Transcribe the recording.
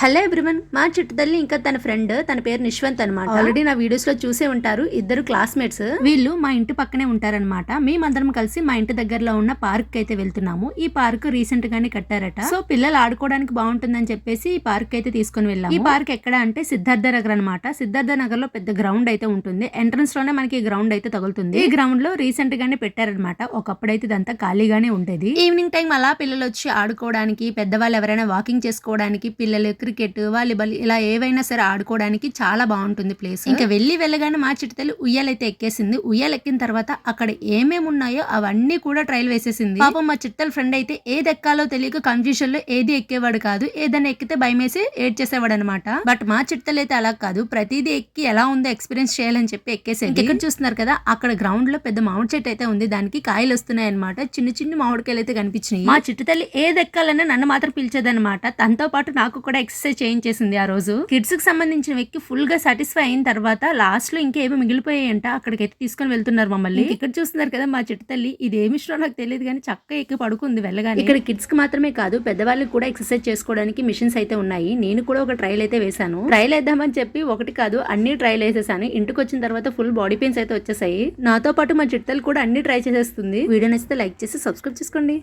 Hello everyone, మా చిట్టుతల్లి ఇంకా తన ఫ్రెండ్, తన పేరు నిశ్వంత్ అనమాట. ఆల్రెడీ నా వీడియోస్ లో చూసే ఉంటారు. ఇద్దరు క్లాస్మేట్స్. వీళ్ళు మా ఇంటి పక్కనే ఉంటారనమాట. మేమందరం కలిసి మా ఇంటి దగ్గరలో ఉన్న పార్క్ అయితే వెళ్తున్నాము. ఈ పార్క్ రీసెంట్ గానే కట్టారట. సో పిల్లలు ఆడుకోవడానికి బాగుంటుందని చెప్పేసి ఈ పార్క్ అయితే తీసుకుని వెళ్ళాము. ఈ పార్క్ ఎక్కడ అంటే సిద్ధార్థ నగర్ అనమాట. సిద్ధార్థ నగర్ లో పెద్ద గ్రౌండ్ అయితే ఉంటుంది. ఎంట్రన్స్ లోనే మనకి గ్రౌండ్ అయితే తగులుతుంది. ఈ గ్రౌండ్ లో రీసెంట్ గానే పెట్టారనమాట. ఒకప్పుడైతే ఇదంతా ఖాళీగానే ఉండేది. ఈవినింగ్ టైం అలా పిల్లలు వచ్చి ఆడుకోవడానికి, పెద్దవాళ్ళు ఎవరైనా వాకింగ్ చేసుకోవడానికి, పిల్లలు క్రికెట్, వాలీబాల్ ఇలా ఏవైనా సరే ఆడుకోవడానికి చాలా బాగుంటుంది ప్లేస్. ఇంకా వెళ్ళగానే మా చిట్టుతల్లి ఉయ్యాలైతే ఎక్కేసింది. ఉయ్యాలు ఎక్కిన తర్వాత అక్కడ ఏమేమి ఉన్నాయో అవన్నీ కూడా ట్రైల్ వేసేసింది. పాపం మా చిట్టల ఫ్రెండ్ అయితే ఏది ఎక్కాలో తెలియక కన్ఫ్యూజన్ లో ఏది ఎక్కేవాడు కాదు. ఏదైనా ఎక్కితే భయమేసి ఏడ్ చేసేవాడు అనమాట. బట్ మా చిట్టలు అయితే అలా కాదు. ప్రతిదీ ఎక్కి ఎలా ఉందో ఎక్స్పీరియన్స్ చేయాలని చెప్పి ఎక్కేసేది. ఇక్కడ చూస్తున్నారు కదా, అక్కడ గ్రౌండ్ లో పెద్ద మామిడి చెట్టు అయితే ఉంది. దానికి కాయలు వస్తున్నాయి అనమాట. చిన్న చిన్న మామిడికాయలు అయితే కనిపించినాయి. మా చిట్టుతల్లి ఏది ఎక్కాలన్నా నన్ను మాత్రం పిలిచేదనమాట. తనతో పాటు నాకు కూడా ఎక్సర్సైజ్ చేయించేసింది. ఆ రోజు కిడ్స్ కి సంబంధించిన వ్యక్తి ఫుల్ గా సాటిస్ఫై అయిన తర్వాత లాస్ట్ లో ఇంకేమో మిగిలిపోయాయంట. అక్కడికైతే తీసుకొని వెళ్తున్నారు మమ్మల్ని. ఇక్కడ చూస్తున్నారు కదా మా చిట్టు తల్లి, ఇది ఏమి ఇష్టం నాకు తెలియదు కానీ చక్కగా ఎక్కి పడుకుంది వెళ్ళగానే. ఇక్కడ కిడ్స్ కి మాత్రమే కాదు, పెద్దవాళ్ళకి కూడా ఎక్సర్సైజ్ చేసుకోవడానికి మిషన్స్ అయితే ఉన్నాయి. నేను కూడా ఒక ట్రైల్ అయితే వేసాను. ట్రైల్ వేద్దామని చెప్పి ఒకటి కాదు అన్ని ట్రైల్ వేసేసాను. ఇంటికి వచ్చిన తర్వాత ఫుల్ బాడీ పెయిన్స్ అయితే వచ్చేసాయి. నాతో పాటు మా చిట్టు తల్లి కూడా అన్ని ట్రై చేసేస్తుంది. వీడియో నచ్చితే లైక్ చేసి సబ్స్క్రైబ్ చేసుకోండి.